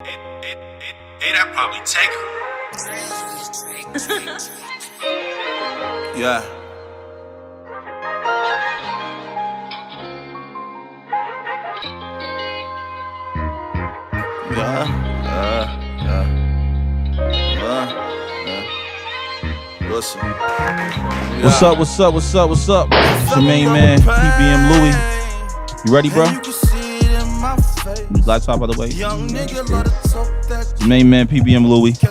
Hey, that probably take her. Yeah. Listen. What's up? What's up? What's up? What's up? It's your main man, PBM Louis. You ready, bro? You black top, by the way. It's your main man, PBM Louis. To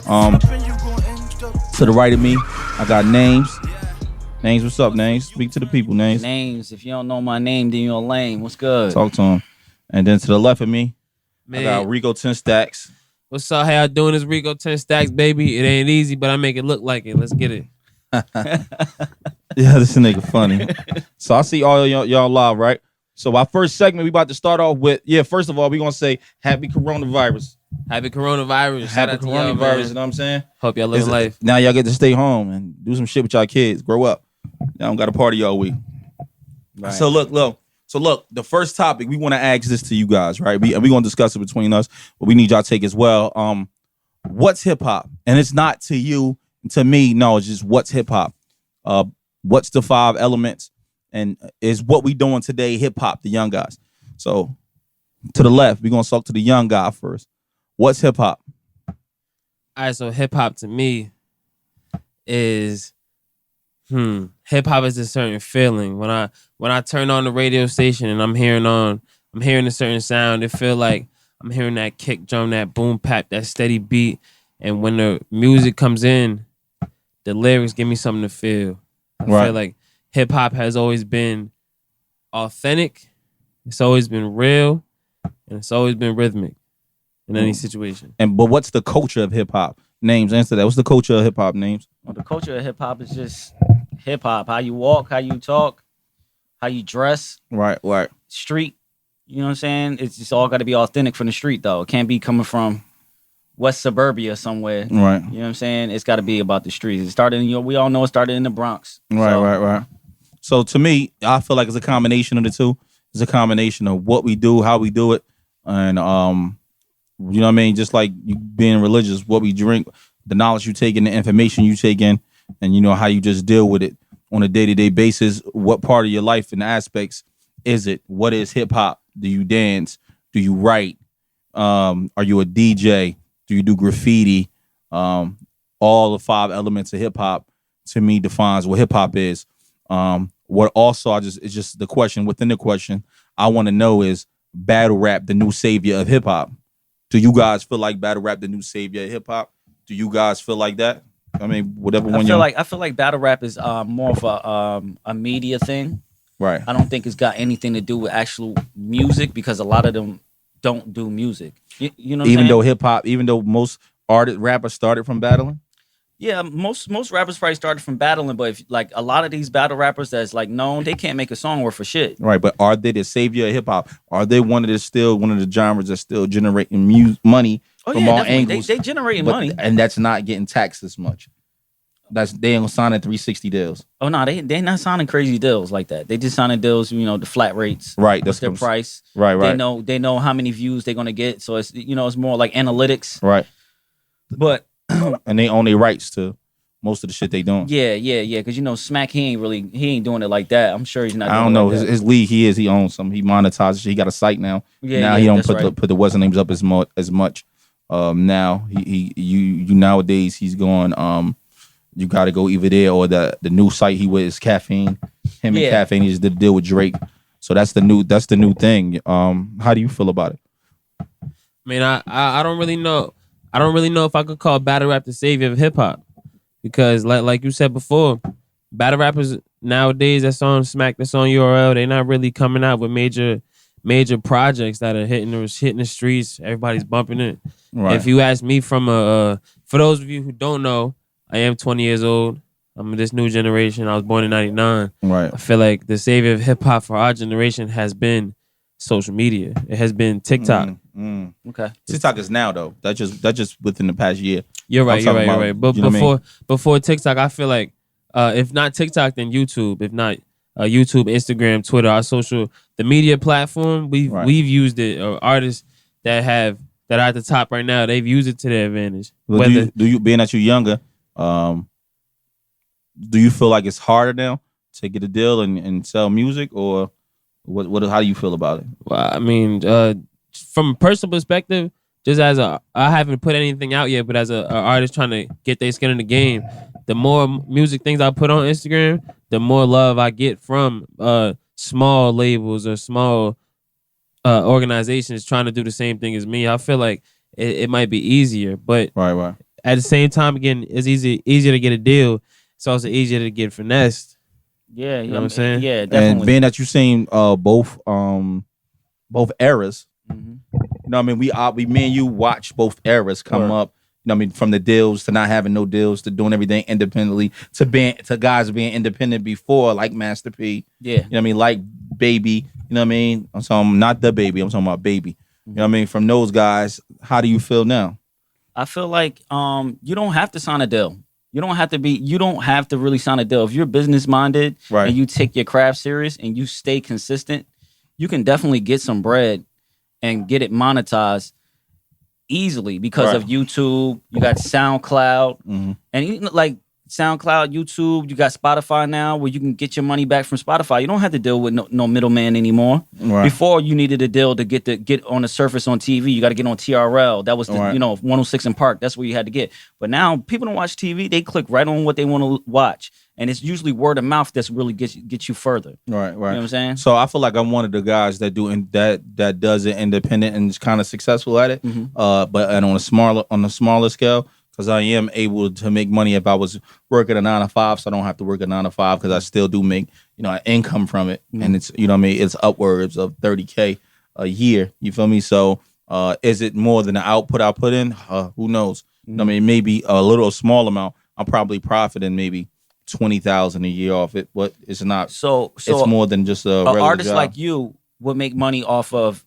the right of me, I got Names. Names, what's up, Names? Speak to the people, Names. Names. If you don't know my name, then you're lame. What's good? Talk to him. And then to the left of me, Man. I got Rico 10 Stacks. What's up? How y'all doing? This Rico 10 Stacks, baby. It ain't easy, but I make it look like it. Let's get it. Yeah, this nigga funny. So I see all y'all live, right? So our first segment, we about to start off with, first of all, we gonna say happy coronavirus. Happy coronavirus. Shout Happy out to y'all, coronavirus, man. you know what I'm saying? Hope y'all living life. Now y'all get to stay home and do some shit with y'all kids. Grow up. Y'all don't got to party all week. Right. So look, the first topic, we want to ask this to you guys, right? We gonna discuss it between us, but we need y'all take as well. What's hip hop? And it's not to you, to me, no, it's just what's hip hop. What's the 5 elements? And is what we doing today hip hop, the young guys. So to the left, we're gonna talk to the young guy first. What's hip hop? All right, so hip hop to me is hip hop is a certain feeling. When I turn on the radio station and I'm hearing a certain sound, it feel like I'm hearing that kick drum, that boom pap, that steady beat. And when the music comes in, the lyrics give me something to feel. I feel like hip hop has always been authentic, it's always been real, and it's always been rhythmic in any situation. But what's the culture of hip hop? Names, answer that. What's the culture of hip hop? Names. Well, the culture of hip hop is just hip hop. How you walk, how you talk, how you dress, Right. street. You know what I'm saying? It's just all got to be authentic from the street, though. It can't be coming from West Suburbia somewhere. Right. You know what I'm saying? It's got to be about the streets. It started, we all know it started in the Bronx. Right. So to me, I feel like it's a combination of the two. It's a combination of what we do, how we do it, and you know what I mean? Just like you being religious, what we drink, the knowledge you take in, the information you take in, and you know how you just deal with it on a day-to-day basis. What part of your life and aspects is it? What is hip hop? Do you dance? Do you write? Are you a DJ? Do you do graffiti? All the 5 elements of hip hop to me defines what hip hop is. What also it's just the question within the question I want to know is battle rap the new savior of hip hop? Do you guys feel like battle rap the new savior of hip hop? Do you guys feel like that? I mean, whatever one I feel like battle rap is more of a media thing. Right. I don't think it's got anything to do with actual music because a lot of them don't do music. You know what I'm saying? Even though most rappers started from battling. Yeah, most rappers probably started from battling, but if like a lot of these battle rappers that's like known, they can't make a song worth for shit. Right, but are they the savior of hip hop? Are they one of the genres that's still generating money from all angles? They generating money, and that's not getting taxed as much. They ain't signing 360 deals. Oh no, they not signing crazy deals like that. They just signing deals, the flat rates. Right, that's their price. Right. They know how many views they're gonna get, so it's it's more like analytics. Right. But and they own their rights to most of the shit they doing. Yeah. Because Smack he ain't doing it like that. I'm sure he's not. I don't know his league. He owns some. He monetizes. He got a site now. Now he don't put the what's names up as much. Now you nowadays he's going. You got to go either there or the new site he with is Caffeine. Him and Caffeine he just did a deal with Drake. So that's the new thing. How do you feel about it? I mean, I don't really know. I don't really know if I could call battle rap the savior of hip hop, because like you said before, battle rappers nowadays that's on Smack, that's on URL, they're not really coming out with major projects that are hitting the streets. Everybody's bumping it. Right. If you ask me for those of you who don't know, I am 20 years old. I'm this new generation. I was born in 99. Right. I feel like the savior of hip hop for our generation has been social media. It has been TikTok. Okay. TikTok is now though. That's just within the past year. You're right. But before TikTok, I feel like if not TikTok, then YouTube. If not YouTube, Instagram, Twitter, the media platform, we've used it. Artists that have that are at the top right now, they've used it to their advantage. Well, do you being that you're younger, do you feel like it's harder now to get a deal and sell music, or what? How do you feel about it? Well, I mean, from a personal perspective, just as I haven't put anything out yet, but as a artist trying to get their skin in the game, the more music things I put on Instagram, the more love I get from small labels or small organizations trying to do the same thing as me. I feel like it might be easier, but Right. at the same time, again, it's easier to get a deal. It's also easier to get finessed. Yeah, You know what I'm saying? Yeah, definitely. And being that you've seen both eras, Mhm. you know what I mean? Me and you watch both eras come up. You know what I mean? From the deals to not having no deals to doing everything independently to guys being independent before, like Master P. Yeah. You know what I mean? Like Baby. You know what I mean? I'm talking not the Baby. I'm talking about Baby. You know what I mean? From those guys, how do you feel now? I feel like you don't have to sign a deal. You don't have to really sign a deal. If you're business minded Right. and you take your craft serious and you stay consistent, you can definitely get some bread and get it monetized easily because of YouTube. You got SoundCloud, and even like SoundCloud, YouTube. You got Spotify now, where you can get your money back from Spotify. You don't have to deal with no middleman anymore. Right. Before, you needed a deal to get on the surface on TV. You got to get on TRL. That was the 106 in Park. That's where you had to get. But now people don't watch TV. They click right on what they want to watch, and it's usually word of mouth that's really get you further. Right. You know what I'm saying? So I feel like I'm one of the guys that that does it independent and is kind of successful at it. But on a smaller scale, because I am able to make money if I was working a 9 to 5, so I don't have to work a 9 to 5 because I still do make an income from it, and it's what I mean, it's upwards of $30K a year. You feel me? So is it more than the output I put in? Who knows? I mean, maybe a little small amount. I'm probably profiting maybe 20,000 a year off it, but it's not. So it's more than just a regular artist job. like you would make money off of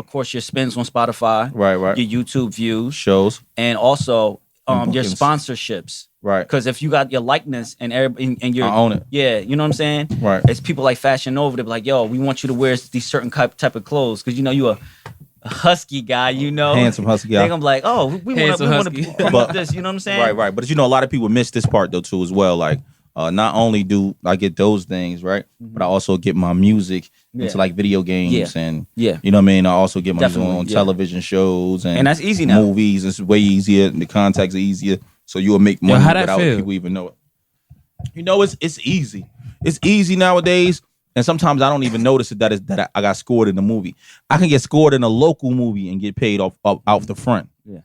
course, your spins on Spotify, Right. your YouTube views, Shows, and also your bookings. Sponsorships. right? Because if you got your likeness and and your I own it. yeah, you know what I'm saying? Right. It's people like Fashion Nova that be like, yo, we want you to wear these certain type of clothes because you a husky guy, Handsome husky guy. They're gonna be like, oh, we want Handsome to husky. promote this. You know what I'm saying? Right. But a lot of people miss this part though too as well. Like, not only do I get those things, right, but I also get my music into like video games and Yeah. you know what I mean. I also get my music Definitely, on yeah. television shows and that's easy now. Movies, it's way easier and the contacts are easier, so you'll make money how that without feel? people even know it. It's easy. It's easy nowadays. And sometimes I don't even notice it that I got scored in the movie. I can get scored in a local movie and get paid off the front. Yeah.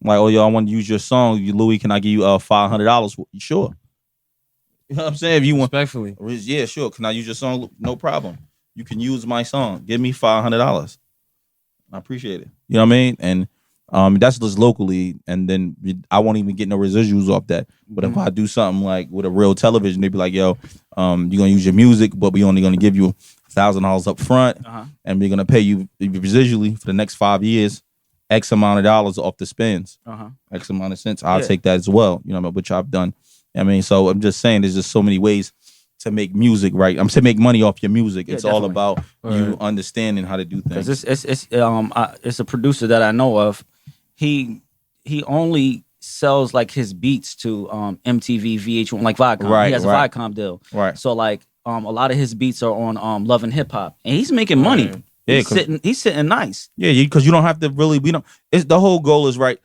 Like, oh, yo, I want to use your song. Louis, can I give you $500? Sure. You know what I'm saying? If you want, Respectfully. yeah, sure. Can I use your song? No problem. You can use my song. Give me $500. I appreciate it. You know what I mean? And that's just locally, and then I won't even get no residuals off that. But if I do something like with a real television, they'd be like, yo, you're gonna use your music, but we only gonna give you $1,000 up front, and we're gonna pay you residually for the next 5 years, X amount of dollars off the spends, X amount of cents. I'll take that as well. You know, which I've done. I mean, so I'm just saying, there's just so many ways to make music, right? I'm to make money off your music. Yeah, It's all definitely. about you understanding how to do things. Because it's a producer that I know of. He only sells like his beats to MTV, VH1, like Viacom. Right, He has a right. Viacom deal. Right. So like a lot of his beats are on Love and Hip Hop, and he's making money. Yeah, He's sitting nice. Yeah, because you don't have to really. We don't. It's the whole goal is right.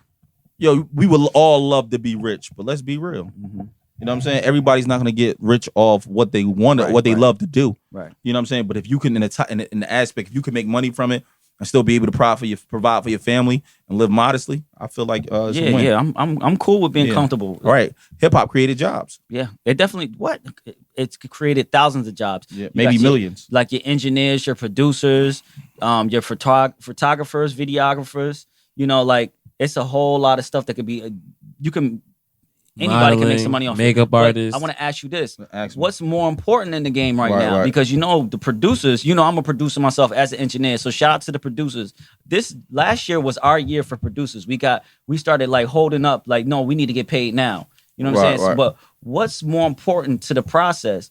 Yo, we would all love to be rich, but let's be real. You know what I'm saying? Everybody's not gonna get rich off what they want, what they love to do. Right. You know what I'm saying? But if you can, in the aspect, if you can make money from it and still be able to provide for your family and live modestly, I feel like it's a win. Yeah. I'm cool with being comfortable. Right. Hip hop created jobs. Yeah, it definitely it's created thousands of jobs. Yeah, You maybe got millions. like your engineers, your producers, your photographers, videographers. Like it's a whole lot of stuff that could be. Anybody can make some money off makeup it. But artists. I want to ask you this: Ask me. what's more important in the game right Right, now? right. Because the producers. I'm a producer myself as an engineer. So shout out to the producers. This last year was our year for producers. We started like holding up. Like, no, we need to get paid now. You know what I'm saying? Right. But what's more important to the process,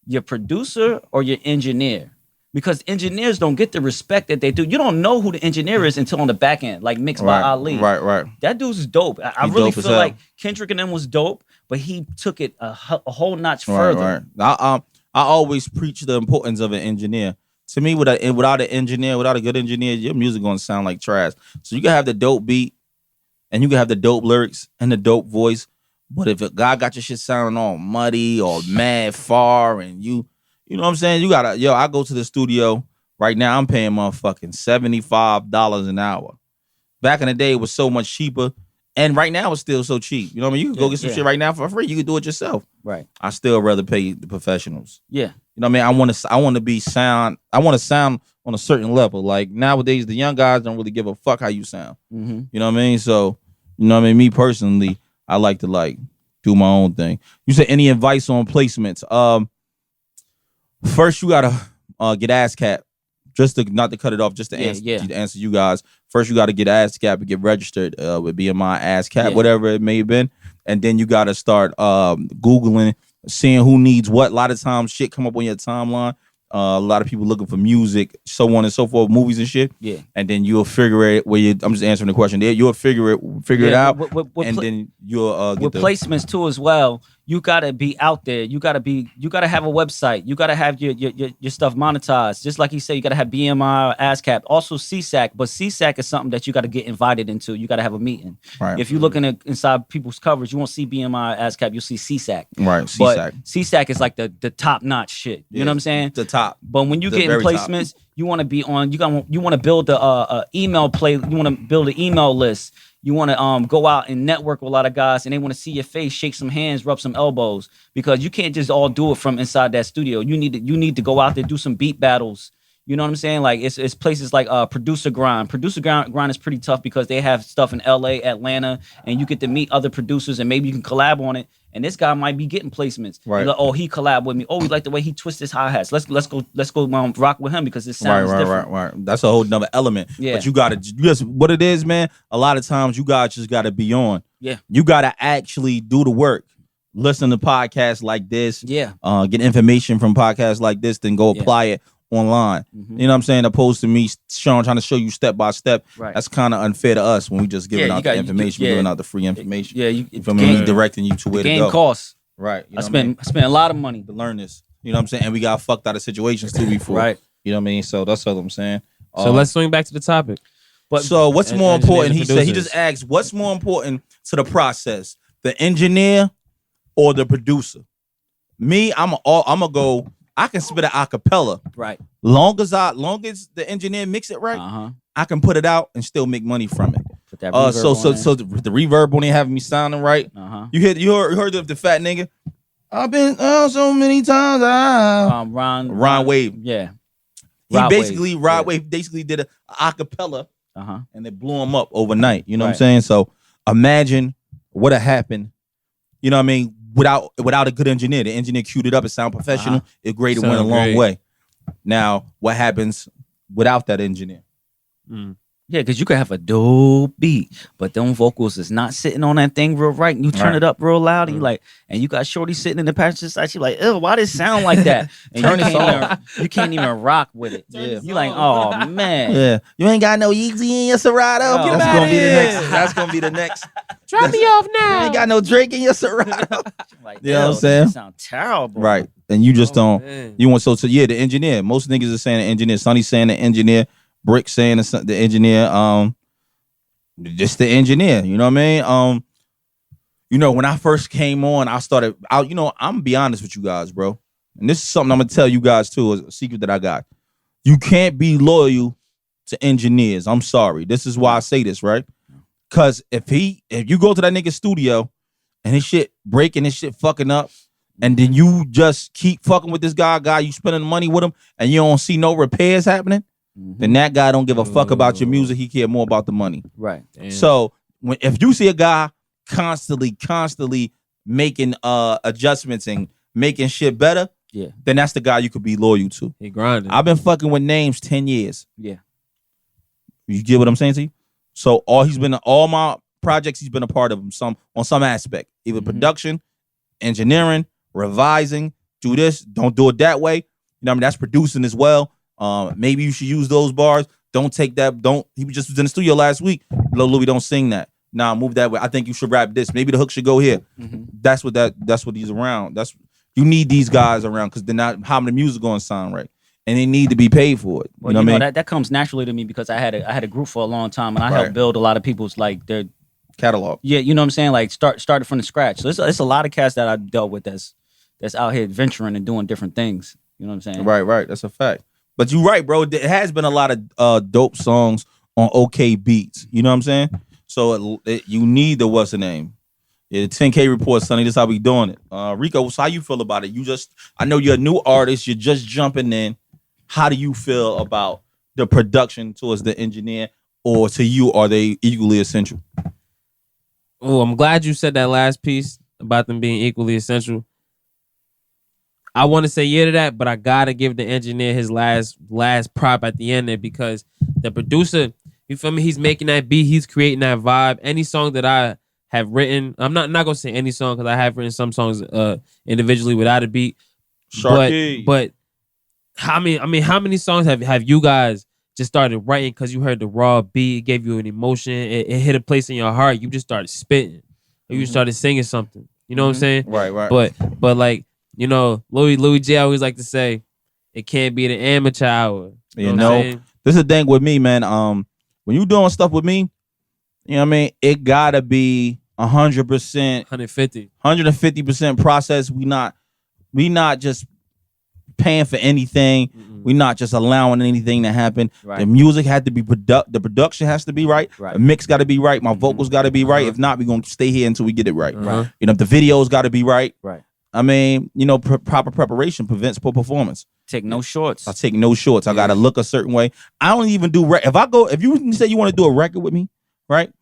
your producer or your engineer? because engineers don't get the respect that they do. You don't know who the engineer is until on the back end, like mixed by Ali. Right. That dude's dope. I He really dope as feel hell. like Kendrick and them was dope, but he took it a whole notch further. Right. I always preach the importance of an engineer. To me, without an engineer, without a good engineer, your music gonna sound like trash. So you can have the dope beat, and you can have the dope lyrics and the dope voice. But if a guy got your shit sounding all muddy or mad far, and you know what I'm saying, you gotta, I go to the studio right now. I'm paying motherfucking $75 an hour. Back in the day, it was so much cheaper, and right now it's still so cheap. You know what I mean? You can go get some shit right now for free. You can do it yourself. Right. I still rather pay the professionals. Yeah. You know what I mean? I want to be sound. I want to sound on a certain level. Like nowadays, the young guys don't really give a fuck how you sound. Mm-hmm. You know what I mean? So, you know what I mean? Me personally, I like to do my own thing. You said any advice on placements? First you gotta get ASCAP. Just to not to cut it off, just to answer you guys. First you gotta get ASCAP and get registered with BMI, ASCAP, whatever it may have been, and then you gotta start Googling, seeing who needs what. A lot of times shit come up on your timeline. A lot of people looking for music, so on and so forth, movies and shit. Yeah. And then you'll figure it I'm just answering the question there. You'll figure it out. And then you'll get with placements too as well. You gotta be out there. You gotta have a website. You gotta have your stuff monetized. Just like he said, you gotta have BMI or ASCAP. Also CSAC, but CSAC is something that you gotta get invited into. You gotta have a meeting. Right. If you're looking at inside people's covers, you won't see BMI or ASCAP. You'll see CSAC. Right. CSAC. But CSAC is like the top notch shit. You know what I'm saying? The top. But when you get in placements, you want to be on. You want to build the email play. You want to build an email list. You want to go out and network with a lot of guys, and they want to see your face, shake some hands, rub some elbows, because you can't just all do it from inside that studio. You need to go out there, do some beat battles. You know what I'm saying? Like it's places like Producer Grind. Producer Grind is pretty tough because they have stuff in LA, Atlanta, and you get to meet other producers and maybe you can collab on it. And this guy might be getting placements. Right. Like, oh, he collab with me. Oh, we like the way he twists his hi-hats. Let's go rock with him because it sounds different. Right. That's a whole nother element. Yeah. But you gotta just what it is, man. A lot of times you guys just gotta be on. Yeah. You gotta actually do the work. Listen to podcasts like this. Yeah. Get information from podcasts like this, then go apply it online. Mm-hmm. You know what I'm saying? Opposed to me trying to show you step by step. Right. That's kind of unfair to us when we just giving out the information, giving out the free information. Yeah, me directing you to where to go. Game costs. Right. You know I spent a lot of money to learn this. You know what I'm saying? And we got fucked out of situations too before. Right. You know what I mean? So that's what I'm saying. So let's swing back to the topic. So what's more important? He said he just asked, what's more important to the process, the engineer or the producer? Me, I'm gonna go. I can spit an acapella. Right. Long as the engineer mix it right, I can put it out and still make money from it. Put that so the reverb when they having me sounding right. You heard of the fat nigga? I've been so many times. Ron Wave. Yeah. Rod Wave basically did a acapella and it blew him up overnight. You know what I'm saying? So imagine what had happened. You know what I mean? Without a good engineer, the engineer queued it up, it sound professional, it went a long way. Now, what happens without that engineer? Yeah, because you could have a dope beat, but them vocals is not sitting on that thing real right. And you turn it up real loud, and you got Shorty sitting in the passenger side. She's like, "Ew, why does it sound like that?" And you can't even rock with it. Yeah. You like, oh man, yeah, you ain't got no Yeezy in your Serato. Oh, that's gonna be the next. Drop me off now. You ain't got no Drake in your Serato. Like, you know what I'm saying? Sound terrible, right? And you just don't. Man. You want so the engineer. Most niggas are saying the engineer. Sonny's saying the engineer. Brick saying the engineer, just the engineer, you know what I mean? When I first came on, I'm gonna be honest with you guys, bro. And this is something I'm gonna tell you guys too, a secret that I got. You can't be loyal to engineers. I'm sorry. This is why I say this, right? Cause if you go to that nigga's studio and his shit breaking, his shit fucking up, and then you just keep fucking with this guy, you spending money with him, and you don't see no repairs happening. Then that guy don't give a fuck about your music. He care more about the money. Right. Damn. So if you see a guy constantly making adjustments and making shit better, then that's the guy you could be loyal to. He grinding. I've been fucking with Names 10 years. Yeah. You get what I'm saying to you? So all my projects he's been a part of them on some aspect. Either production, engineering, revising, do this, don't do it that way. You know what I mean? That's producing as well. Maybe you should use those bars. Don't take that. He was just in the studio last week. Lil Louis, don't sing that. Nah, move that way. I think you should rap this. Maybe the hook should go here. Mm-hmm. That's what he's around. You need these guys around because they're not how the music gonna sound right. And they need to be paid for it. Well, you know what I mean? that comes naturally to me because I had a group for a long time and I Right. helped build a lot of people's like their Catalog. yeah, you know what I'm saying? Like started from the scratch. So it's a lot of cats that I dealt with that's out here adventuring and doing different things. You know what I'm saying? Right. That's a fact. But you're right, bro. There has been a lot of dope songs on OK Beats. You know what I'm saying? So you need the what's the name? Yeah, the 10K report, Sonny. This is how we doing it. Rico, so how you feel about it? I know you're a new artist. You're just jumping in. How do you feel about the production towards the engineer, or to you, are they equally essential? Oh, I'm glad you said that last piece about them being equally essential. I want to say yeah to that, but I gotta give the engineer his last prop at the end there because the producer, you feel me? He's making that beat, he's creating that vibe. Any song that I have written, I'm not gonna say any song because I have written some songs individually without a beat. Sharky. But how many songs have you guys just started writing because you heard the raw beat, it gave you an emotion, it hit a place in your heart, you just started spitting, or you started singing something. You know what I'm saying? Right. But like, you know, Louis J always like to say, it can't be the amateur hour. You know, this is the thing with me, man. When you doing stuff with me, you know what I mean? It gotta be 100%, 150% process. We not just paying for anything. Mm-mm. We're not just allowing anything to happen. Right. The music had to be the production has to be right. Right. The mix got to be right. My vocals got to be right. If not, we're gonna stay here until we get it right. Uh-huh. You know, the videos got to be right. Right. I mean, you know, proper preparation prevents poor performance. Take no shorts. I take no shorts. I gotta look a certain way. I don't even do if you say you want to do a record with me, right?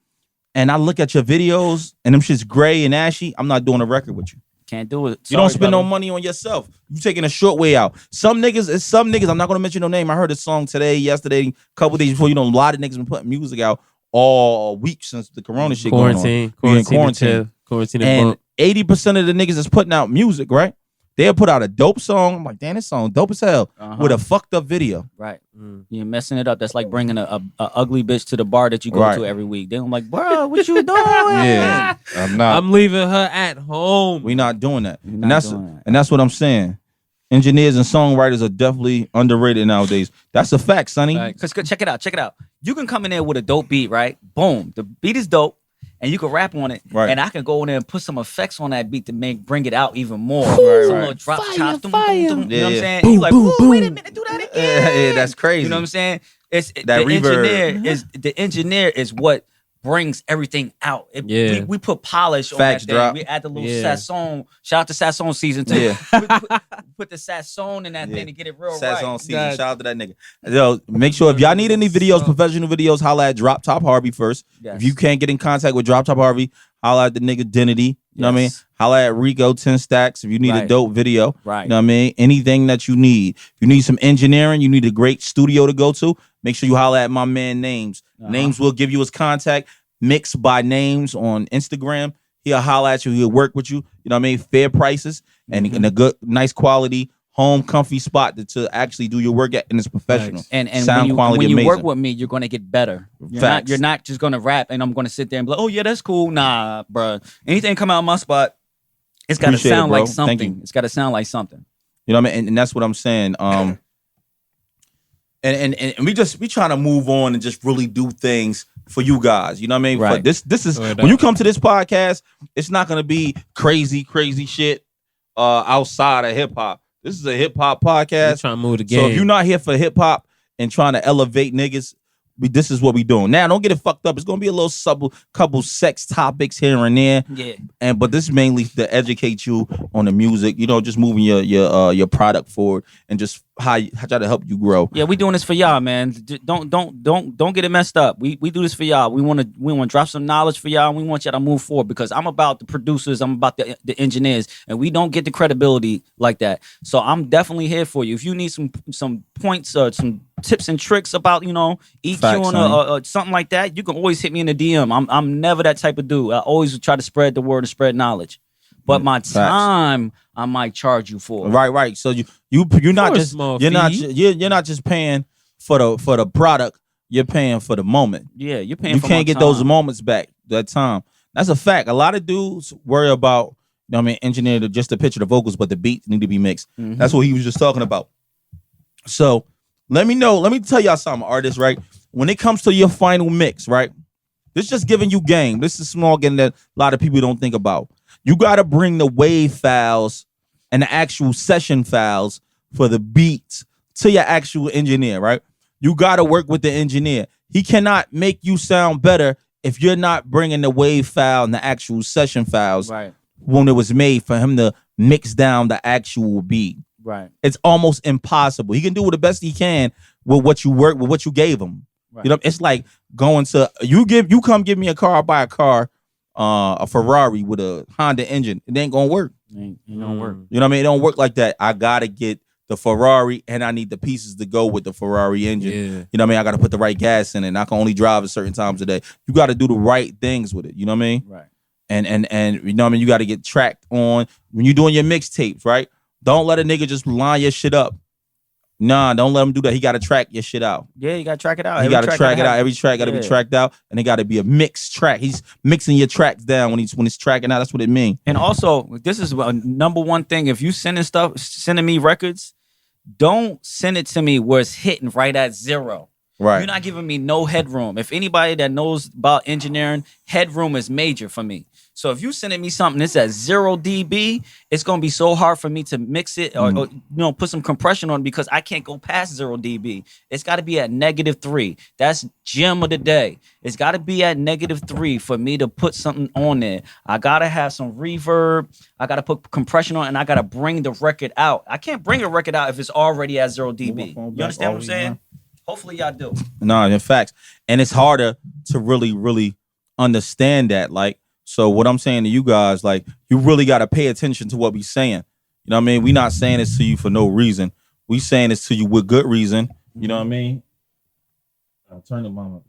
And I look at your videos and them shit's gray and ashy, I'm not doing a record with you. Can't do it. You don't Sorry, spend no brother. money on yourself. You taking a short way out. Some niggas, I'm not gonna mention no name. I heard a song today, yesterday, a couple days before. You know, a lot of niggas been putting music out all week since the corona shit going on. We in quarantine. And 80% of the niggas that's putting out music, right? They'll put out a dope song. I'm like, damn, this song dope as hell with a fucked up video. Right. You're messing it up. That's like bringing a ugly bitch to the bar that you go Right. to every week. They're like, bro, what you doing? Yeah, I'm not. I'm leaving her at home. We not doing that. You're And not that's doing that. and that's what I'm saying. Engineers and songwriters are definitely underrated nowadays. That's a fact, Sonny. Because check it out. You can come in there with a dope beat, right? Boom. The beat is dope. And you can rap on it, Right. and I can go in there and put some effects on that beat to bring it out even more. Some right. little drop chops, you know what I'm Yeah. saying? And you like, whoa, wait a minute, do that again. Yeah, that's crazy. You know what I'm saying? It's That reverb. the engineer is what brings everything out. Yeah. We put polish Facts on that thing. drop. We add the little Yeah. sasson. Shout out to sasson season too. Yeah. We put the sasson in that Yeah. thing to get it real Sats right. on season. Shout out to that nigga. Yo, make sure if y'all need any videos, professional videos, holla at Drop Top Harvey first. Yes. If you can't get in contact with Drop Top Harvey, holla at the nigga Identity. You know what I mean? Yes. Holla at Rico 10 Stacks if you need a Right. dope video. Right. You know what I mean? Anything that you need. If you need some engineering, you need a great studio to go to, make sure you holla at my man Names. Names will give you his contact. Mixed by Names on Instagram. He'll holla at you. He'll work with you. You know what I mean? Fair prices and a good, nice quality, home, comfy spot to actually do your work at, and it's professional. And sound quality when you work amazing. with me, you're gonna get better. Facts. You're not just gonna rap and I'm gonna sit there and be like, oh yeah, that's cool. Nah, bruh. Anything come out of my spot, it's gotta Appreciate it, sound bro. like Thank something. you. It's gotta sound like something. You know what I mean? And that's what I'm saying. And we trying to move on and just really do things for you guys. You know what I mean? Right. For this is Word when you up. come to this podcast, it's not gonna be crazy shit outside of hip hop. This is a hip hop We're podcast. trying to move the game. So if you're not here for hip hop and trying to elevate niggas, this is what we doing. Now, don't get it fucked up. It's gonna be a little couple sex topics here and there, Yeah. but this is mainly to educate you on the music. You know, just moving your product forward and just how try to help you grow. Yeah, we doing this for y'all, man. Don't get it messed up. We do this for y'all. We want to drop some knowledge for y'all, and we want y'all to move forward because I'm about the producers, I'm about the engineers, and we don't get the credibility like that. So I'm definitely here for you. If you need some points or some tips and tricks about EQing Facts, or something like that, you can always hit me in the DM. I'm never that type of dude. I always try to spread the word and spread knowledge. But my Facts. time, I might charge you for it. Right. So you're not For a just small you're not fee. you're not just paying for the product. You're paying for the moment. Yeah, you're paying You for can't my get those time. moments back. That time. That's a fact. A lot of dudes worry about, you know what I mean, engineer just to picture the vocals, but the beats need to be mixed. Mhm. That's what he was just talking about. So let me tell y'all something, artists, right? When it comes to your final mix, right? This just giving you game. This is small game that a lot of people don't think about. You gotta bring the wave files and the actual session files for the beats to your actual engineer, right? You gotta work with the engineer. He cannot make you sound better if you're not bringing the wave file and the actual session files Right. when it was made for him to mix down the actual beat. Right. It's almost impossible. He can do the best he can with what you gave him. Right. You know, it's like going to you come give me a car, I'll buy a car, a Ferrari with a Honda engine. It ain't gonna work. Ain't gonna work. You know what I mean? It don't work like that. I gotta get the Ferrari and I need the pieces to go with the Ferrari engine. Yeah. You know what I mean? I gotta put the right gas in it. And I can only drive at certain times a day. You gotta do the right things with it. You know what I mean? Right. And you know what I mean? You gotta get tracked on when you're doing your mixtapes, right? Don't let a nigga just line your shit up. Nah, don't let him do that. He gotta track your shit out. Yeah, you gotta track it out. He got to track it out. Every track got to be Yeah. tracked out, and it got to be a mixed track. He's mixing your tracks down when he's tracking out. That's what it means. And also, this is number one thing. If you sending me records, don't send it to me where it's hitting right at 0. Right. You're not giving me no headroom. If anybody that knows about engineering, headroom is major for me. So if you sending me something that's at 0 dB, it's gonna be so hard for me to mix it or put some compression on because I can't go past 0 dB. It's got to be at -3. That's gem of the day. It's got to be at -3 for me to put something on there. I gotta have some reverb. I gotta put compression on, and I gotta bring the record out. I can't bring a record out if it's already at 0 dB. You understand what I'm saying? Hopefully y'all do. No, in fact, and it's harder to really understand that. Like, so what I'm saying to you guys, like, you really got to pay attention to what we saying. You know what I mean? We not saying this to you for no reason. We saying this to you with good reason. You know what I mean? I'll turn it more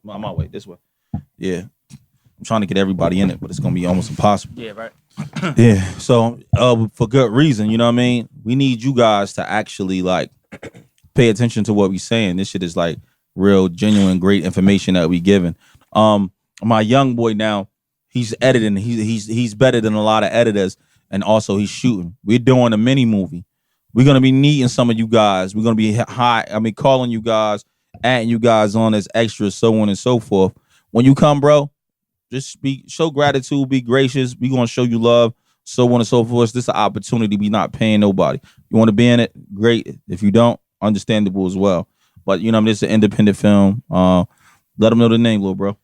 my way, this way. Yeah. I'm trying to get everybody in it, but it's gonna be almost impossible. Yeah, right. Yeah. So for good reason, you know what I mean? We need you guys to actually like pay attention to what we saying. This shit is like real, genuine, great information that we giving. My young boy now, he's editing. He's better than a lot of editors, and also he's shooting. We're doing a mini movie. We're gonna be needing some of you guys. We're gonna be calling you guys, adding you guys on as extras, so on and so forth. When you come, bro, just show gratitude, be gracious. We're gonna show you love, so on and so forth. This is an opportunity. We not paying nobody. You want to be in it? Great. If you don't, understandable as well. But you know, I mean, it's an independent film. Let them know the name, little bro.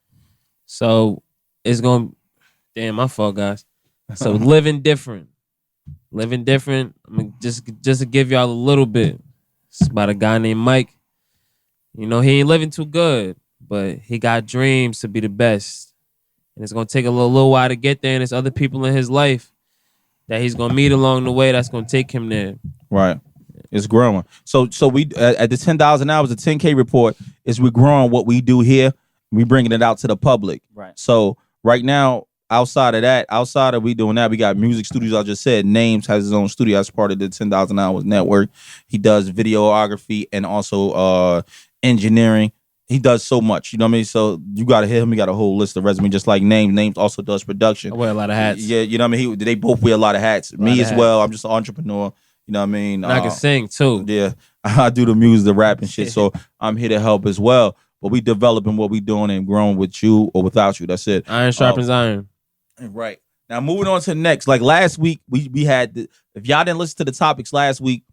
So it's gonna. Damn, my fault, guys. So living different. I mean, just to give y'all a little bit. It's about a guy named Mike. You know, he ain't living too good, but he got dreams to be the best. And it's gonna take a little while to get there. And there's other people in his life that he's gonna meet along the way that's gonna take him there. Right. It's growing. So we at the 10,000 hours, the 10K report is we growing what we do here. We bringing it out to the public. Right. So right now, outside of we doing that, we got music studios. I just said Names has his own studio as part of the 10,000 hours network. He does videography and also engineering. He does so much, you know what I mean? So you got to hit him. He got a whole list of resume, just like Names. Names also does production. I wear a lot of hats. Yeah, you know what I mean? They both wear a lot of hats. Me as well. I'm just an entrepreneur. You know what I mean? And I can sing too. Yeah, I do the music, the rap and shit. So I'm here to help as well. But we developing what we doing and growing with you or without you. That's it. Iron sharpens iron. Right. Now moving on to the next. Like last week, we had if y'all didn't listen to the topics last week,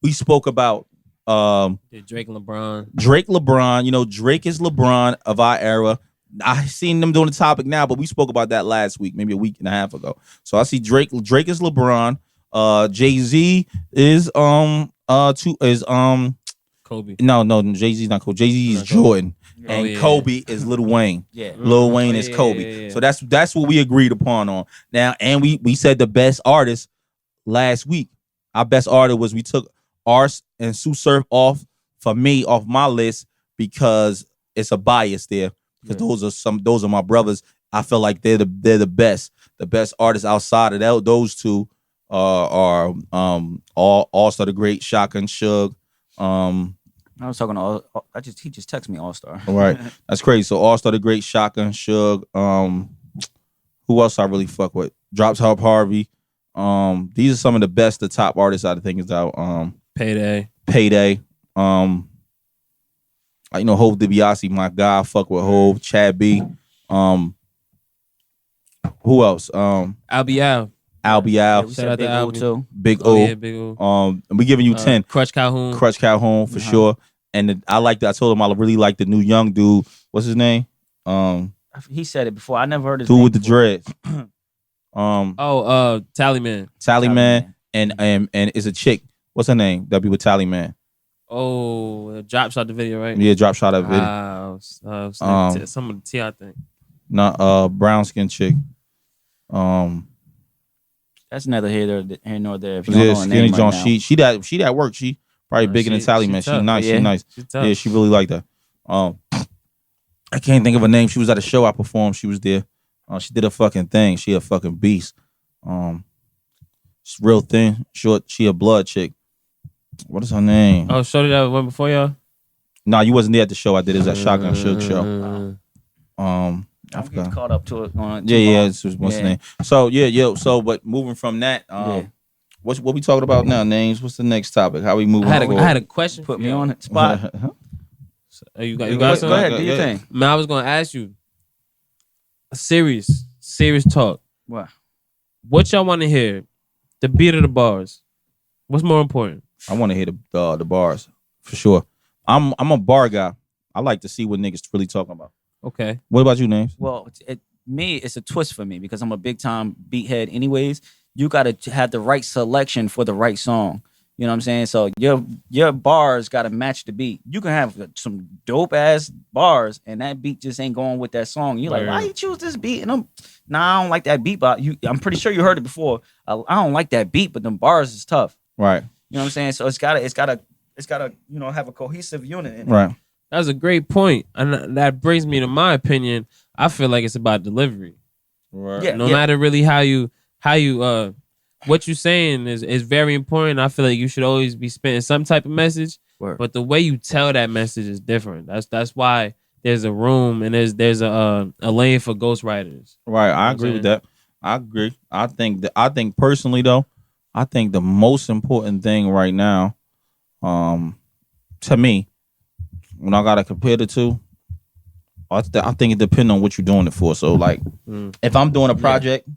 we spoke about Drake and LeBron. Drake LeBron. You know, Drake is LeBron of our era. I seen them doing the topic now, but we spoke about that last week, maybe a week and a half ago. So I see Drake is LeBron. Jay-Z is Kobe. No, Jay-Z's not Kobe. Jay-Z is Jordan. And yeah. Kobe is Lil Wayne. Yeah. Lil Wayne is Kobe. Yeah. So that's what we agreed upon on. Now, and we said the best artist last week. Our best artist was we took Ars and Sue Surf off my list because it's a bias there. Because those are my brothers. I feel like they're the best. The best artists outside of those two are All Star the Great, Shotgun Suge. I was talking to he just texted me All Star. Right, that's crazy. So All Star the Great, Shotgun Suge. Who else I really fuck with? Drops Top Harvey. These are some of the top artists I think is out. Payday. You know, Hov DiBiase, my guy. I fuck with Hov. Chad B. Who else? I'll be out. Yeah, we Shout said out Big to O Albie. too. Big Oh O. yeah, Big O. And we giving you 10. Crutch Calhoun. Crutch Calhoun for sure. And I told him I really like the new young dude. What's his name? He said it before. I never heard his Dude name with the before. dreads. Tallyman. Tallyman. And it's a chick. What's her name? That be with Tallyman. Oh, Drop shot the video, right? Yeah, drop shot of it. Some of the T, I think. No, brown skin chick. That's neither here nor there. If you don't Yeah, know her Skinny name John. right now. She that work. She probably bigger than Tallyman. She tough. nice. Yeah. She nice. She tough. Yeah, she really like that. I can't think of her name. She was at a show I performed. She was there. She did a fucking thing. She a fucking beast. She's real thin, short. She a blood chick. What is her name? Oh, shorty that went before y'all? Nah, you wasn't there at the show I did. It was at Shotgun Suge show. I I'm getting forgot. caught up to it. Yeah. It's what's the name? So So, but moving from that, what we talking about now? Names. What's the next topic? How we moving? I had a question. Put me on the spot. You got Go something? ahead, do your thing. Man, I was gonna ask you a serious talk. What? What y'all want to hear? The beat of the bars. What's more important? I want to hear the bars for sure. I'm a bar guy. I like to see what niggas really talking about. Okay. What about you, Names? Well, it's a twist for me because I'm a big time beat head. Anyways, you got to have the right selection for the right song. You know what I'm saying? So your bars got to match the beat. You can have some dope ass bars, and that beat just ain't going with that song. You're like, why you choose this beat? And I don't like that beat. But I'm pretty sure you heard it before. I don't like that beat, but them bars is tough. Right. You know what I'm saying? So it's gotta have a cohesive unit in it. Right. That's a great point. And that brings me to my opinion. I feel like it's about delivery. Right. Yeah. No matter really how you what you're saying is very important. I feel like you should always be spitting some type of message. Word. But the way you tell that message is different. That's why there's a room and there's a lane for ghostwriters. Right. I agree with that. I agree. I think personally though, I think the most important thing right now, to me, when I gotta compare the two, I think it depends on what you're doing it for. So like, if I'm doing a project,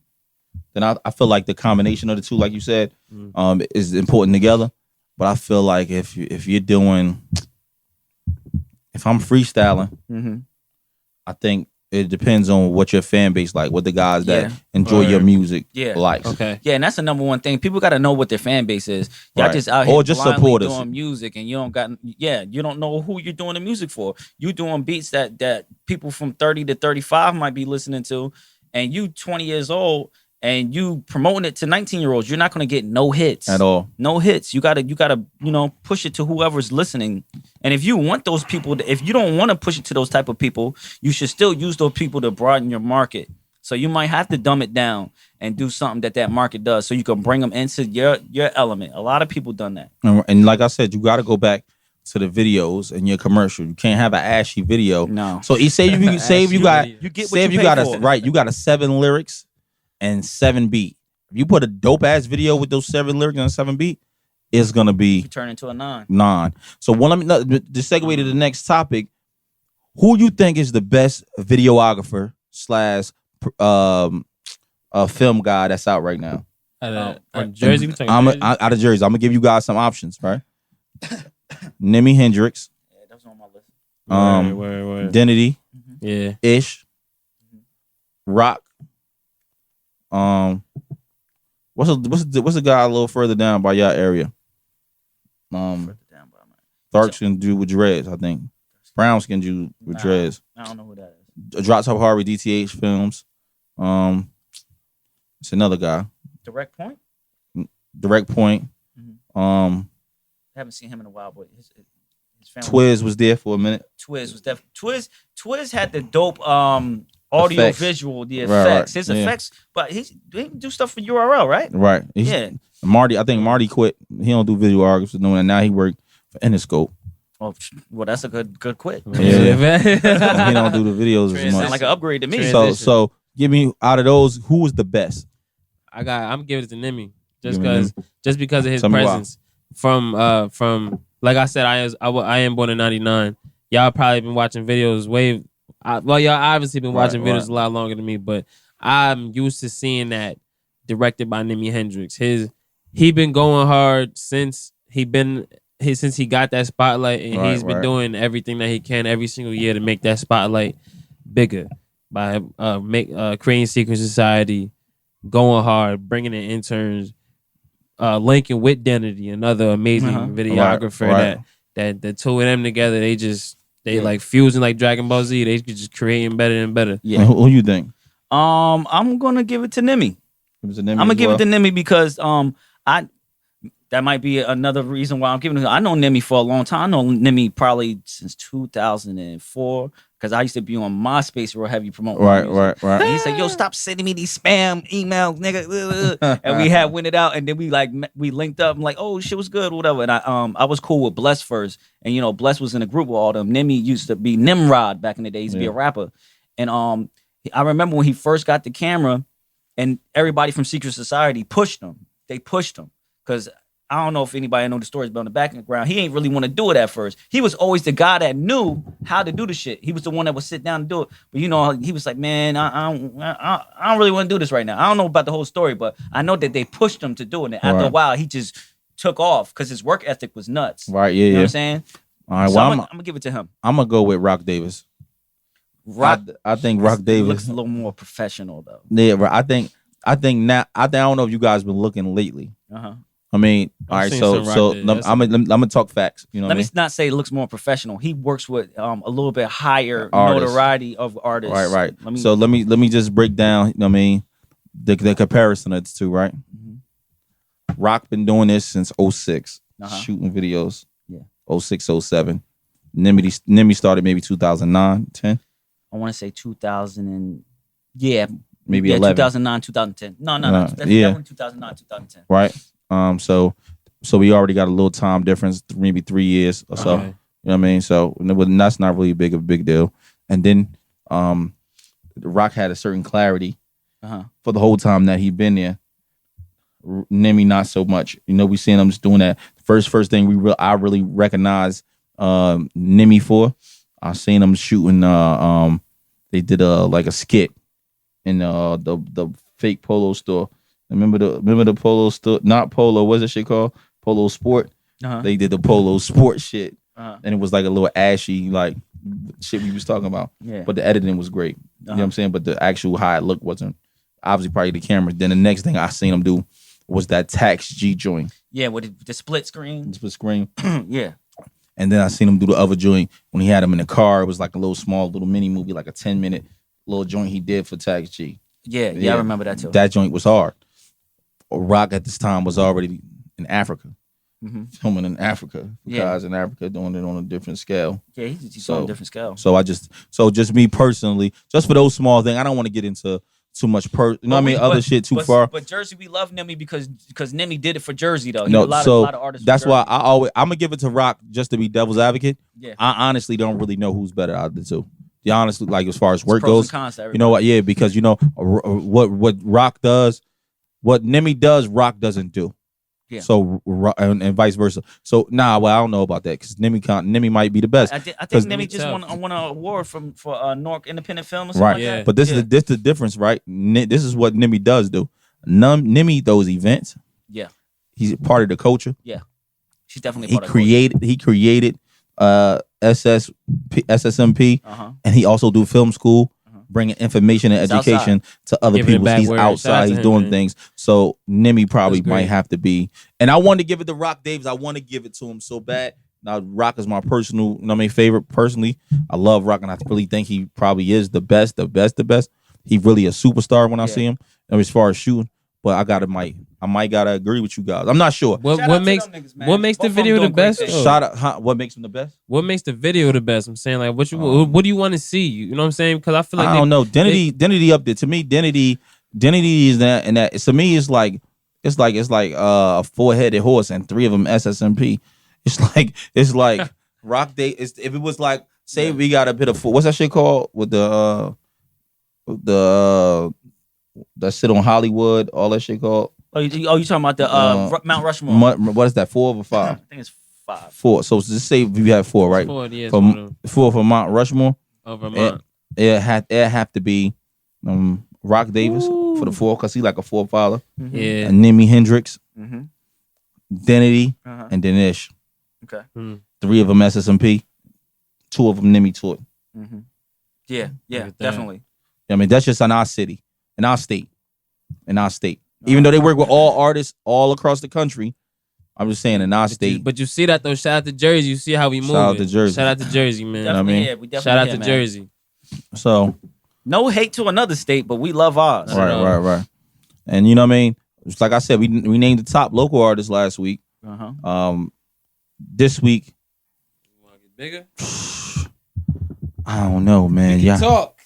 then I feel like the combination of the two, like you said, is important together. But I feel like if I'm freestyling, I think it depends on what your fan base like, what the guys that enjoy your music likes. Okay. Yeah, and that's the number one thing. People got to know what their fan base is. Y'all Right. just out here Or just blindly supporters. doing music, and you don't know who you're doing the music for. You doing beats that people from 30 to 35 might be listening to, and you 20 years old and you promoting it to 19-year-olds. You're not gonna get no hits At all. No hits. You gotta push it to whoever's listening. And if you want those people, if you don't want to push it to those type of people, you should still use those people to broaden your market. So you might have to dumb it down and do something that market does, so you can bring them into your element. A lot of people done that. And like I said, you got to go back to the videos and your commercial. You can't have an ashy video. No. So say you got You get what say if you you got pay for. right, you got a 7 lyrics and 7 beat. If you put a dope ass video with those 7 lyrics and a 7 beat, it's gonna be You turn into a 9. 9. So to segue to the next topic, who you think is the best videographer / a film guy that's out right now? Out of Jersey, we talking Jersey? Out of Jersey. I'm gonna give you guys some options, right? Nimmi Hendrix, Yeah, that was on my list. Word. Identity, Yeah. Ish, Rock. What's the guy a little further down by your area? Dark skin dude with dreads, I think. Brown skin dude with dreads. I don't know who that is. Drops Top Harvey, DTH Films. It's another guy. Direct Point? Direct Point. Haven't seen him in a while, but his family. Twiz was there for a minute. Twiz was definitely Twiz had the dope audio, effects. visual, the Right, effects. right. His Yeah. effects, but he do stuff for URL, right? Right. Yeah. Marty, I think Marty quit. He don't do visual doing that. Now he work for Interscope. Well, that's a good quit. Yeah. He don't do the videos as Sound much. like an upgrade to me. Transition. So give me out of those, who was the best? I'm giving it to Nimmi Give me just because of his Tell me why. presence. From like I said, I am born in '99. Y'all probably been watching videos y'all obviously been watching videos a lot longer than me, but I'm used to seeing that directed by Nimmi Hendrix. He been going hard since he got that spotlight, and he's been doing everything that he can every single year to make that spotlight bigger by creating Secret Society, going hard, bringing in interns, linking with Identity, another amazing videographer that the two of them together, they like fusing like Dragon Ball Z. They just creating better and better. Yeah. Who you think? I'm gonna give it to Nimmi. I'm gonna give it to Nimmi because that might be another reason why I'm giving it. I know Nimmi for a long time. I know Nimmi probably since 2004 because I used to be on MySpace real heavy promoting. Right. And he said, "Yo, stop sending me these spam emails, nigga." And we had went it out, and then we linked up. I'm like, "Oh, shit was good, whatever." And I was cool with Bless first, and you know, Bless was in a group with all them. Nimmi used to be Nimrod back in the day. He used to be a rapper, and I remember when he first got the camera, and everybody from Secret Society pushed him. They pushed him because I don't know if anybody know the stories, but on the background, he ain't really want to do it at first. He was always the guy that knew how to do the shit. He was the one that would sit down and do it. But you know, he was like, "Man, I don't really want to do this right now." I don't know about the whole story, but I know that they pushed him to do it. And after a while, he just took off because his work ethic was nuts. Right, yeah, you know what I'm saying? All right, So well, I'm gonna give it to him. I'm gonna go with Rock Davis. I think Rock Davis looks a little more professional though. Yeah, I think now. I don't know if you guys been looking lately. I mean, all right. So I'm gonna talk facts. You know, let me not say it looks more professional. He works with a little bit higher notoriety of artists. Right. Let me just break down. You know what I mean, the comparison of the two. Right. Rock been doing this since 06, shooting videos. Yeah. 06, 07. Nimmi started maybe 2009, 10. I want to say 2000 and maybe 11. 2009, 2010. No. That's definitely 2009, 2010. Right. So we already got a little time difference, maybe 3 years or so. You know what I mean? So that's not really a big deal. And then Rock had a certain clarity for the whole time that he been there. Nimmi not so much. You know, we seen him just doing that. First thing I really recognize Nimmi for. I seen him shooting. They did like a skit in the fake polo store. Remember the polo store? Not polo. What's that shit called? Polo Sport. They did the Polo Sport shit, and it was like a little ashy like shit we was talking about. Yeah. But the editing was great. You know what I'm saying? But the actual how it looked wasn't. Obviously, probably the camera. Then the next thing I seen him do was that Tax G joint. Yeah, with the split screen. Split screen. Yeah. And then I seen him do the other joint when he had him in the car. It was like a little mini movie, like a 10-minute little joint he did for Tax G. Yeah, I remember that too. That joint was hard. Rock at this time was already in Africa, filming in Africa. Guys in Africa doing it on a different scale. Yeah, he's on a different scale. So just me personally, just for those small things, I don't want to get into too much you know what I mean? Other shit too far. But Jersey, we love Nimmi because Nimmi did it for Jersey though. No, a lot of artists. That's why I'm gonna give it to Rock just to be devil's advocate. Yeah. I honestly don't really know who's better out of the two. Yeah, honestly, like as far as work goes, you know what? Yeah, because you know what Rock does, what Nimmi does, Rock doesn't do. Yeah. So and vice versa. So I don't know about that because Nimmi might be the best. I think Nimmi just won an award for Newark Independent Film or something like that. But this is the difference, right? This is what Nimmi does do. Nimmi those events. Yeah. He's part of the culture. Yeah. She's definitely part of the culture. He created SSMP, and he also do film school. Bringing information and education to other people. He's outside. He's doing things. So Nimmi probably might have to be. And I want to give it to Rock Davis. I want to give it to him so bad. Now Rock is my personal, favorite personally. I love Rock, and I really think he probably is the best. He really a superstar when I see him. And as far as shooting, but I might gotta agree with you guys. I'm not sure. Shout out What to makes them niggas, man. what makes the Both of them video the doing great best? things. though? Shout out, what makes them the best? What makes the video the best? I'm saying like what do you want to see? You know what I'm saying? Because I feel like I don't know. Identity up there. To me, identity is that, and that to me it's like a 4-headed horse and 3 of them SSMP. It's like Rock Day. If it was like, say we got a bit of what's that shit called with the that shit on Hollywood, all that shit called. You talking about the Mount Rushmore? What is that? 4 or 5? I think it's 5. 4. So just say you have 4, right? 4, yeah, For 4 for Mount Rushmore. Oh, Vermont. It have to be Rock Davis for the 4 because he like a forefather. Yeah. And Nimmi Hendrix, Mm-hmm. Identity, Uh-huh. and Dinesh. Okay. 3 of them SSMP. 2 of them Nimmi taught. Mm-hmm. Yeah, Everything. definitely. I mean, that's just in our city, in our state. Even though they work with all artists all across the country, I'm just saying in our state. But you see that though. Shout out to Jersey. You see how we move. Shout out to Jersey. Shout out to Jersey, man. I mean? Yeah, we definitely Shout out here, to man. Jersey. So No hate to another state, but we love ours. right. And you know what I mean? Just like I said, we named the top local artists last week. Uh-huh. This week, You want to get bigger? I don't know, man. We can talk.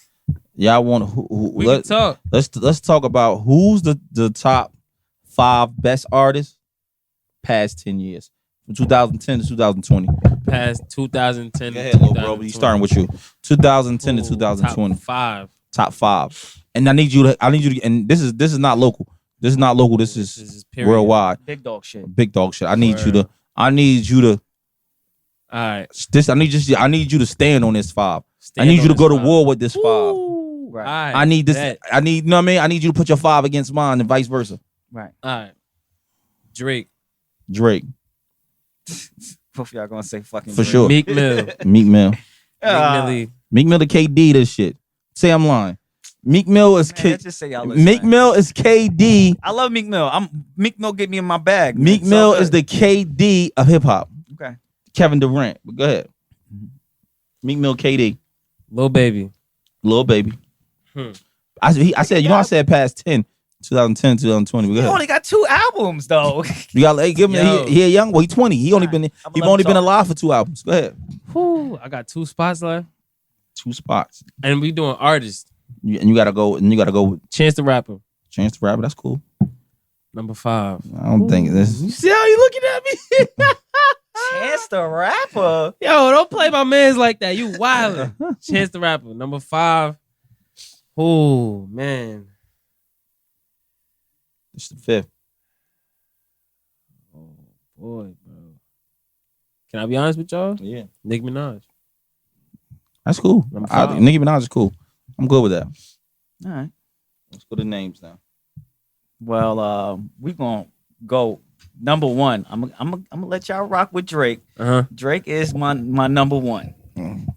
Y'all want We can talk. let's talk about who's the top 5 best artists past 10 years from 2010 to 2020. Past 2010 Go to ahead, little bro. We 2020. starting with you. 2010 to 2020. Top 5. Top 5. And I need you to. And this is not local. This is not local. This is period. worldwide. Big dog shit. Big dog shit. I need you to. All right. I need you to stand on this 5. Stand I need on you to this go to 5. war with this 5. Right. All right. I need this. Bet. I need. You know what I mean? I need you to put your 5 against mine and vice versa. Right. All right. Drake. Drake Both of y'all gonna say fucking for Drake. sure. Meek Mill. Meek Mill. Meek Meek Mill to KD this shit. Say I'm lying. Meek Mill is Man, let's just say y'all Meek listen. Mill is KD. I love Meek Mill. Meek Mill get me in my bag. man. Meek It's Mill all is good. the KD of hip hop. Okay. Kevin Durant. But go ahead. Meek Mill KD. Lil Baby. Lil Baby. Hmm. I said, I said past 10, 2010, 2020. But go He ahead. only got 2 albums though. You got give him Yo. he a young boy. He 20. He only been I'm he gonna only let been him alive for 2 albums. Go ahead. Whew, I got 2 spots left. 2 spots. And we doing artists. And you gotta go with Chance the Rapper. Chance the Rapper. That's cool. Number 5. I don't think this. You see how you looking at me? Chance the Rapper. Yo, don't play my mans like that. You wildin'. Chance the Rapper. Number 5. Oh, man. It's the 5th. Oh, boy, bro. Can I be honest with y'all? Yeah. Nicki Minaj. That's cool. Number 5. Nicki Minaj is cool. I'm good with that. All right. Let's go to names now. Well, we gonna go number 1. I'm gonna let y'all rock with Drake. Uh-huh. Drake is my number 1.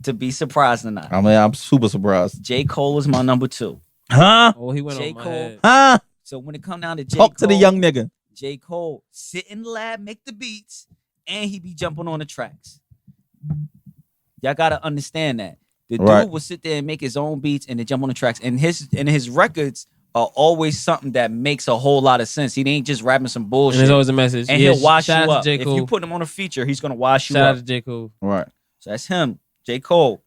To be surprised or not. I mean, I'm super surprised. J. Cole is my number 2. Huh? Oh, he went J. on my Cole. head. Huh? So when it come down to J. Talk Cole, to the young nigga. J. Cole sit in the lab, make the beats, and he be jumping on the tracks. Y'all gotta understand that. The Right. dude will sit there and make his own beats and then jump on the tracks. And his records are always something that makes a whole lot of sense. He ain't just rapping some And bullshit. there's always a message. And Yeah, he'll wash shout you out up. to J. If Cole. you put him on a feature, he's gonna wash you Shout out up. to J. Cole. Right. So that's him. J. Cole.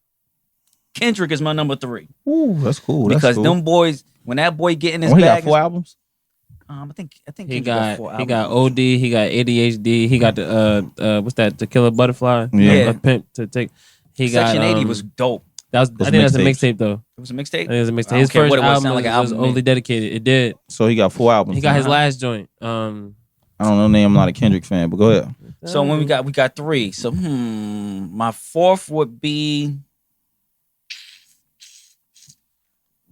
Kendrick is my number 3. Ooh, that's cool. That's Because cool. them boys, when that boy get in his he bag, got 4 albums. I think He Kendrick got 4 he got albums. OD, he got ADHD, he got the what's that? To Kill a Butterfly. Yeah. A pimp to take. He Section got 80 was dope. that was I think that's a mixtape though. It was a I mixtape. think it was a I mixtape. don't His care first what it was, album sound like an was album to overly me. dedicated. It did. So he got 4 albums. He got his Uh-huh. last joint. I don't know the name. I'm not a Kendrick fan, but go ahead. So when we got 3. So my 4th would be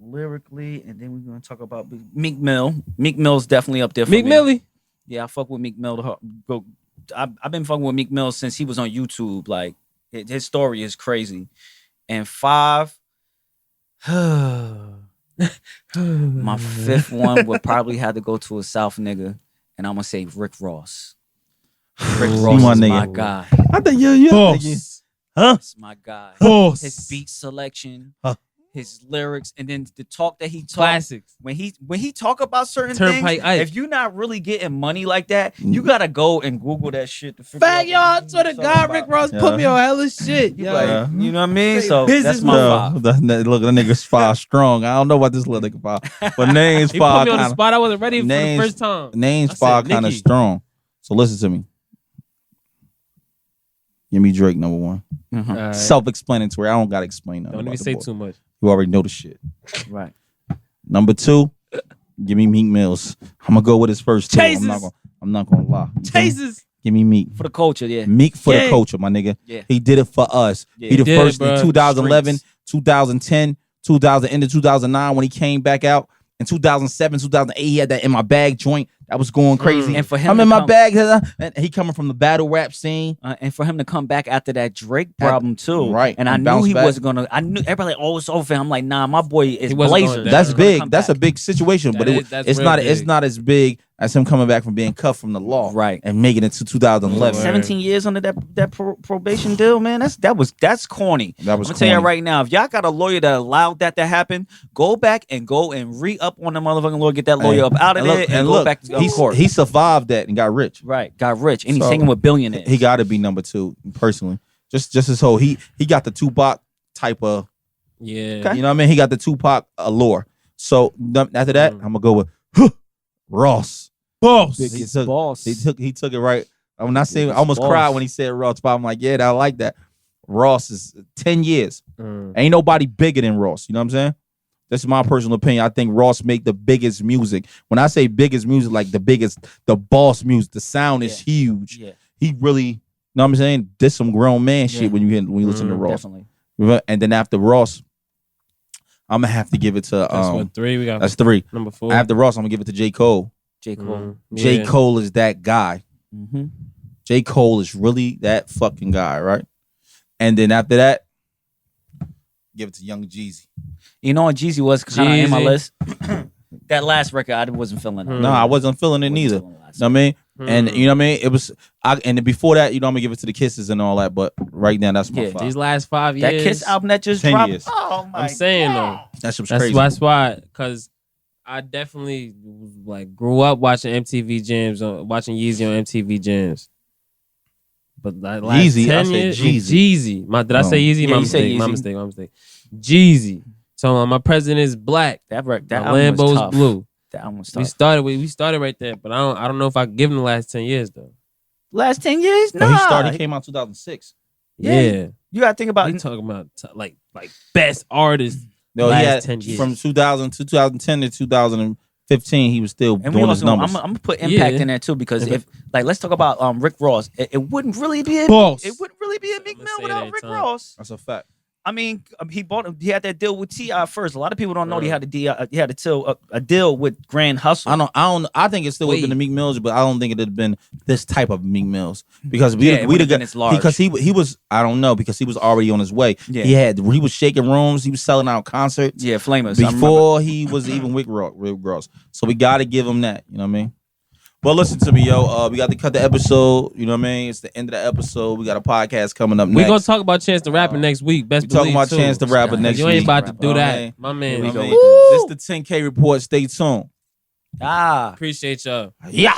lyrically, and then we're gonna talk about Meek Mill. Meek Mill's definitely up there for Meek me. Millie. Yeah, I fuck with Meek Mill. I've been fucking with Meek Mill since he was on YouTube. Like his story is crazy. And 5, my 5th one would probably have to go to a South nigga, and I'm gonna say Rick Ross. Rick Ross my is nigga. my guy. I think yeah. Boss. Huh? That's my guy. Boss. His beat selection, his lyrics, and then the talk that he talk. Classics. When he talk about certain Turnpike things, Ike. if you're not really getting money like that, you gotta go and Google that shit to figure out. Fact, y'all. I swear to God, Rick Ross put me on hella shit. You Yo. like, you know what I mean? So business that's my five. Look, that nigga's five strong. I don't know about this little nigga five, but names He put five me on the kind spot. I wasn't ready for the names- first time. names I said, five kind of Nikki. strong. So listen to me. Give me Drake number one. All right. Self-explanatory. I don't gotta explain nothing. Don't even about the say boy. too much. You already know the shit. Right. Number two, give me Meek Mills. I'm gonna go with his first two. Chases. I'm not gonna lie. Chases. Give me Meek. For the culture, yeah. Meek for the Yeah. culture, my nigga. Yeah. He did it for us. Yeah. He the He did it, first in bruh. 2011, Streets. 2010, 2000, into 2009 when he came back out. In 2007, 2008, he had that In My Bag joint that was going crazy. And for him I'm to in my come- bag. And he coming from the battle rap scene. And for him to come back after that Drake problem too, right, And and I knew bounce he back. wasn't gonna. I knew everybody like, oh, it's over. I'm like, nah, my boy is He wasn't blazing. going down. That's He's gonna big. come That's a back. big situation, but That's it's real not. big. It's not as big as him coming back from being cut from the law, Right. and making it to 2011. Word. 17 years under that probation deal, man. That's corny. That was I'm gonna tell you corny. right now, if y'all got a lawyer that allowed that to happen, go back and re-up on the motherfucking lawyer, get that lawyer up out of there, and go back to court. He survived that and got rich. Right, got rich, and he's So, hanging with billionaires. He got to be number two, personally. Just his whole he got the Tupac type of, Yeah. you know what I mean? He got the Tupac allure. So after that, I'm gonna go with Ross. Boss. He took, boss. he took it right. When I say, I He's almost boss. cried when he said Ross, but I'm like, yeah, I like that. Ross is 10 years. Mm. Ain't nobody bigger than Ross. You know what I'm saying? This is my personal opinion. I think Ross make the biggest music. When I say biggest music, like the boss music, the sound is huge. Yeah, He really, you know what I'm saying? This some grown man shit Yeah. when you listen to Ross. definitely. And then after Ross, I'm gonna have to give it to That's what, 3? We got that's 3. number 4. After Ross, I'm gonna give it to J. Cole. J. Cole. J. Cole is that guy. Mm-hmm. J. Cole is really that fucking guy, right? And then after that, give it to Young Jeezy. You know what Jeezy was kind of in my Jeezy. list. That last record, I wasn't feeling it. No, I wasn't feeling it neither. You know what I mean? And you know what I mean? It was and then before that, you know, I'm gonna give it to the Kisses and all that, but right now that's my Yeah, 5. These last 5 years. That Kiss album that just 10 dropped. years. Oh my I'm saying God. That shit was That's crazy. why, because I definitely like grew up watching MTV Jams, watching Yeezy on MTV Jams. But like last Yeezy, 10 I said years, Jeezy. Did I say Yeezy? Yeah, My you said mistake. My Yeezy. mistake. My mistake. Jeezy. So my president is black. That My album was Lambo's tough. blue. That album was We tough. started right there, but I don't know if I give him the last 10 years though. Last 10 years? No, Nah. he came out 2006. Yeah. You gotta think about We talking about like best artist. No, Last he had 10 years. from 2010 to 2015, he was still and we doing his also, I'm numbers. gonna put impact Yeah. in there too, because Yeah. if like let's talk about Rick Ross, it wouldn't really be Boss. it wouldn't really be a Meek I'ma Mill say without that Rick time. Ross. That's a fact. I mean, he had that deal with T.I. first. A lot of people don't know he had a deal with Grand Hustle. I think it still would have been the Meek Mills, but I don't think it would have been this type of Meek Mills because Yeah, it we'd would've have been got as large. because he was I don't know because he was already on his way. Yeah. He was shaking rooms. He was selling out concerts. Yeah, Flamers. I remember. Before he was even Rick Ross. So we got to give him that. You know what I mean? But listen to me, yo. We got to cut the episode. You know what I mean? It's the end of the episode. We got a podcast coming up next. We gonna talk about Chance the Rapper next week. Best We talking believe, about too. Chance the Rapper next You week. ain't about to do Oh, that, man. my man. Here we You know go what I with mean? this. This the 10K report. Stay tuned. Ah. Appreciate y'all. Yeah.